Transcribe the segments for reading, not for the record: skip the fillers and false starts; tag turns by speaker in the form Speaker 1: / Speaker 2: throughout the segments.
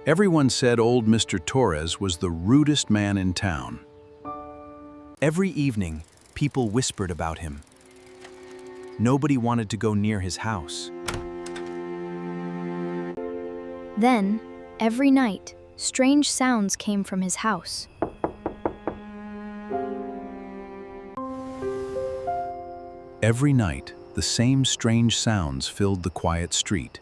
Speaker 1: Everyone said old Mr. Torres was the rudest man in town.
Speaker 2: Every evening, people whispered about him. Nobody wanted to go near his house.
Speaker 3: Then, every night, strange sounds came from his house.
Speaker 1: Every night, the same strange sounds filled the quiet street.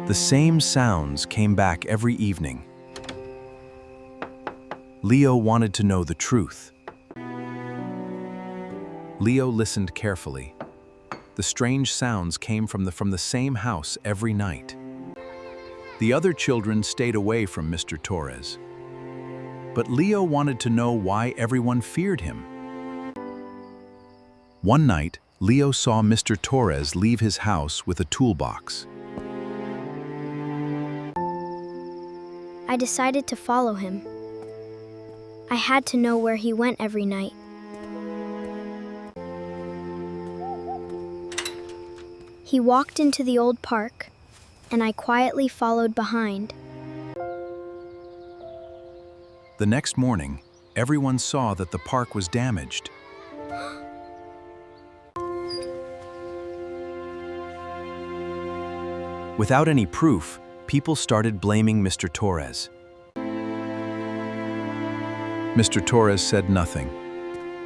Speaker 2: The same sounds came back every evening. Leo wanted to know the truth.
Speaker 1: Leo listened carefully. The strange sounds came from the same house every night. The other children stayed away from Mr. Torres. But Leo wanted to know why everyone feared him. One night, Leo saw Mr. Torres leave his house with a toolbox.
Speaker 3: I decided to follow him. I had to know where he went every night. He walked into the old park, and I quietly followed behind.
Speaker 1: The next morning, everyone saw that the park was damaged.
Speaker 2: Without any proof, people started blaming Mr. Torres.
Speaker 1: Mr. Torres said nothing.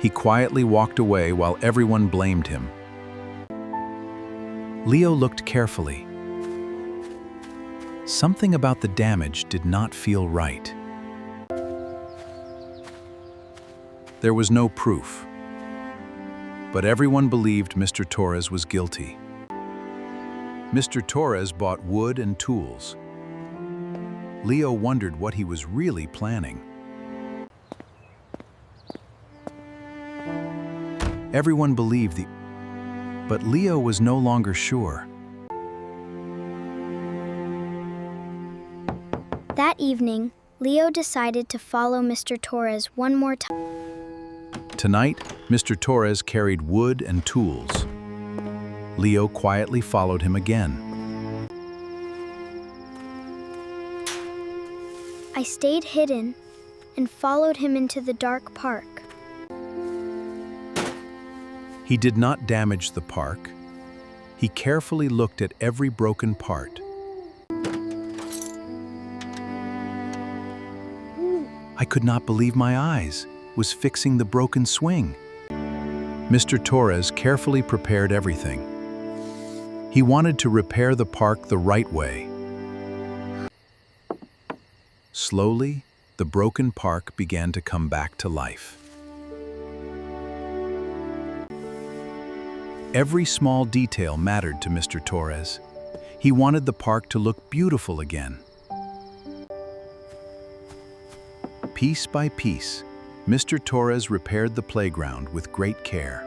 Speaker 1: He quietly walked away while everyone blamed him. Leo looked carefully. Something about the damage did not feel right. There was no proof, but everyone believed Mr. Torres was guilty. Mr. Torres bought wood and tools. Leo wondered what he was really planning. Everyone believed but Leo was no longer sure.
Speaker 3: That evening, Leo decided to follow Mr. Torres one more time.
Speaker 1: Tonight, Mr. Torres carried wood and tools. Leo quietly followed him again.
Speaker 3: I stayed hidden and followed him into the dark park.
Speaker 1: He did not damage the park. He carefully looked at every broken part. I could not believe my eyes, was fixing the broken swing. Mr. Torres carefully prepared everything. He wanted to repair the park the right way. Slowly, the broken park began to come back to life. Every small detail mattered to Mr. Torres. He wanted the park to look beautiful again. Piece by piece, Mr. Torres repaired the playground with great care.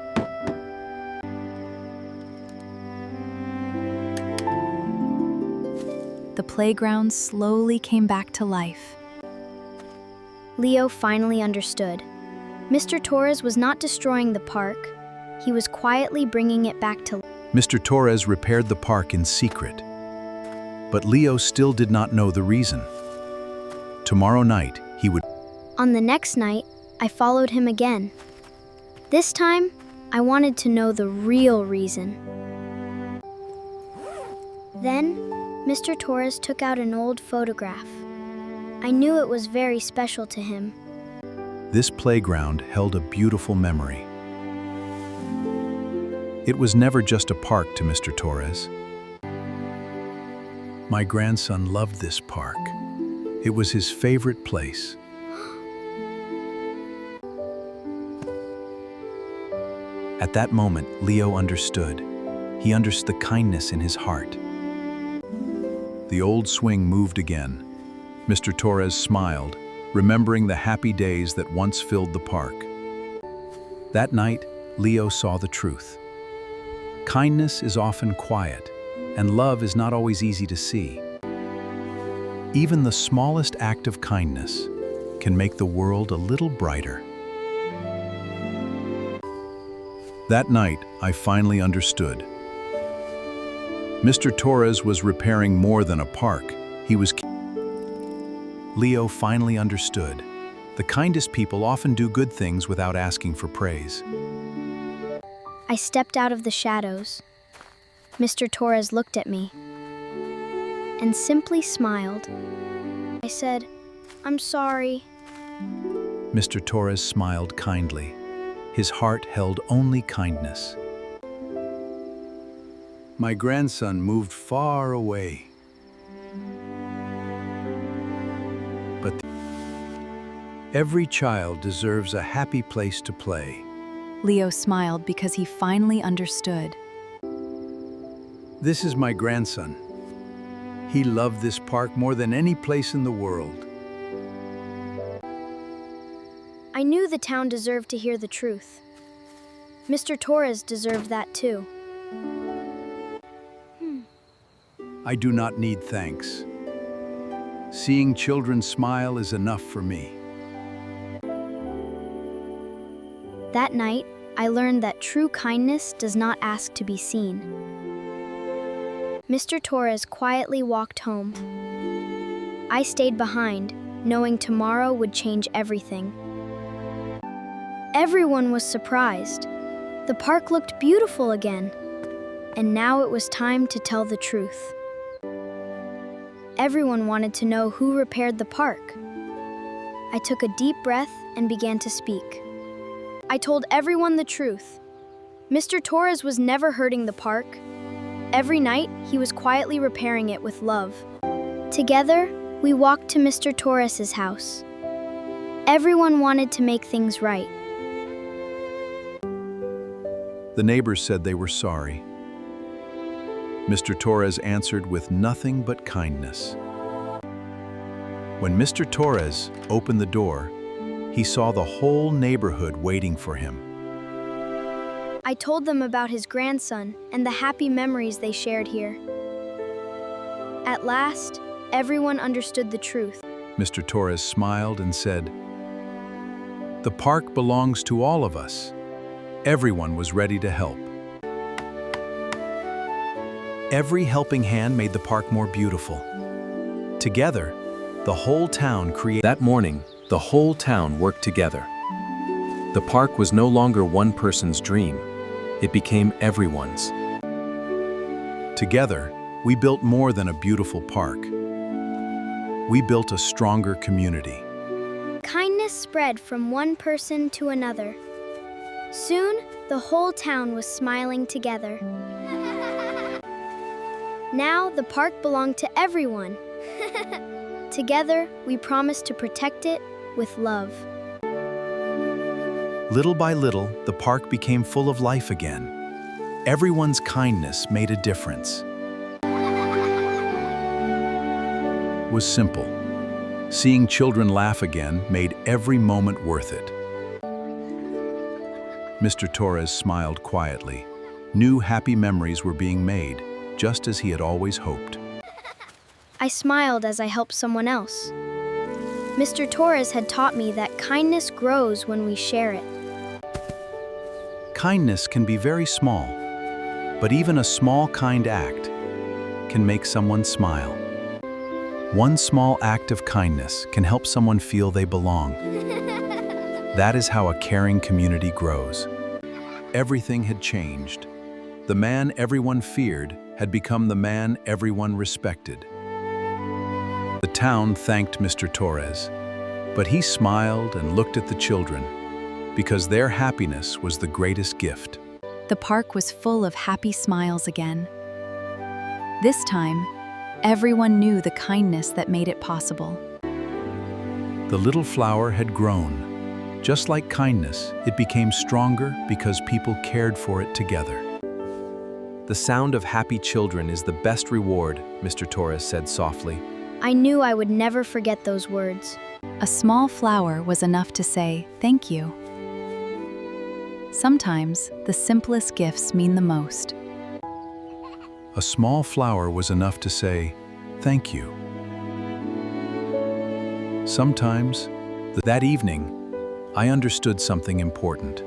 Speaker 3: The playground slowly came back to life. Leo finally understood. Mr. Torres was not destroying the park. He was quietly bringing it back to life.
Speaker 1: Mr. Torres repaired the park in secret. But Leo still did not know the reason. Tomorrow night, he would...
Speaker 3: On the next night, I followed him again. This time, I wanted to know the real reason. Then, Mr. Torres took out an old photograph. I knew it was very special to him.
Speaker 1: This playground held a beautiful memory. It was never just a park to Mr. Torres. My grandson loved this park. It was his favorite place. At that moment, Leo understood. He understood the kindness in his heart. The old swing moved again. Mr. Torres smiled, remembering the happy days that once filled the park. That night, Leo saw the truth. Kindness is often quiet, and love is not always easy to see. Even the smallest act of kindness can make the world a little brighter. That night, I finally understood. Mr. Torres was repairing more than a park. He was... Leo finally understood. The kindest people often do good things without asking for praise.
Speaker 3: I stepped out of the shadows. Mr. Torres looked at me and simply smiled. I said, "I'm sorry."
Speaker 1: Mr. Torres smiled kindly. His heart held only kindness. My grandson moved far away. But every child deserves a happy place to play.
Speaker 4: Leo smiled because he finally understood.
Speaker 1: This is my grandson. He loved this park more than any place in the world.
Speaker 3: I knew the town deserved to hear the truth. Mr. Torres deserved that too.
Speaker 1: I do not need thanks. Seeing children smile is enough for me.
Speaker 3: That night, I learned that true kindness does not ask to be seen. Mr. Torres quietly walked home. I stayed behind, knowing tomorrow would change everything. Everyone was surprised. The park looked beautiful again, and now it was time to tell the truth. Everyone wanted to know who repaired the park. I took a deep breath and began to speak. I told everyone the truth. Mr. Torres was never hurting the park. Every night, he was quietly repairing it with love. Together, we walked to Mr. Torres's house. Everyone wanted to make things right.
Speaker 1: The neighbors said they were sorry. Mr. Torres answered with nothing but kindness. When Mr. Torres opened the door, he saw the whole neighborhood waiting for him.
Speaker 3: I told them about his grandson and the happy memories they shared here. At last, everyone understood the truth.
Speaker 1: Mr. Torres smiled and said, "The park belongs to all of us." Everyone was ready to help. Every helping hand made the park more beautiful. Together, the whole town created...
Speaker 2: That morning, the whole town worked together. The park was no longer one person's dream. It became everyone's.
Speaker 1: Together, we built more than a beautiful park. We built a stronger community.
Speaker 3: Kindness spread from one person to another. Soon, the whole town was smiling together. Now, the park belonged to everyone. Together, we promised to protect it with love.
Speaker 1: Little by little, the park became full of life again. Everyone's kindness made a difference. It was simple. Seeing children laugh again made every moment worth it. Mr. Torres smiled quietly. New happy memories were being made, just as he had always hoped.
Speaker 3: I smiled as I helped someone else. Mr. Torres had taught me that kindness grows when we share it.
Speaker 1: Kindness can be very small, but even a small kind act can make someone smile. One small act of kindness can help someone feel they belong. That is how a caring community grows. Everything had changed. The man everyone feared had become the man everyone respected. The town thanked Mr. Torres, but he smiled and looked at the children because their happiness was the greatest gift.
Speaker 4: The park was full of happy smiles again. This time, everyone knew the kindness that made it possible.
Speaker 1: The little flower had grown. Just like kindness, it became stronger because people cared for it together.
Speaker 2: The sound of happy children is the best reward, Mr. Torres said softly.
Speaker 3: I knew I would never forget those words.
Speaker 4: A small flower was enough to say, "Thank you." Sometimes, the simplest gifts mean the most.
Speaker 1: A small flower was enough to say, "Thank you." Sometimes, that evening, I understood something important.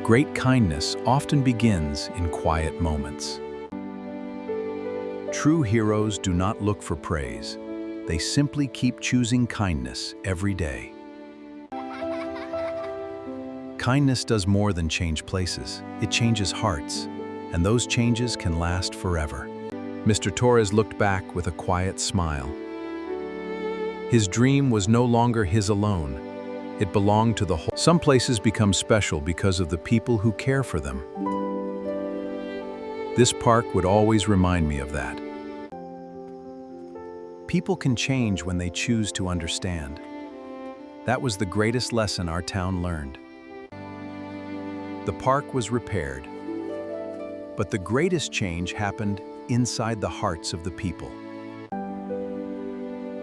Speaker 1: Great kindness often begins in quiet moments. True heroes do not look for praise. They simply keep choosing kindness every day. Kindness does more than change places. It changes hearts, and those changes can last forever. Mr. Torres looked back with a quiet smile. His dream was no longer his alone. It belonged to the whole. Some places become special because of the people who care for them. This park would always remind me of that. People can change when they choose to understand. That was the greatest lesson our town learned. The park was repaired, but the greatest change happened inside the hearts of the people.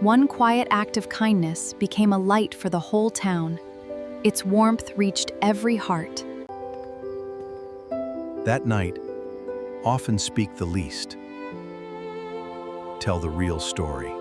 Speaker 4: One quiet act of kindness became a light for the whole town. Its warmth reached every heart.
Speaker 1: That night, often speak the least. Tell the real story.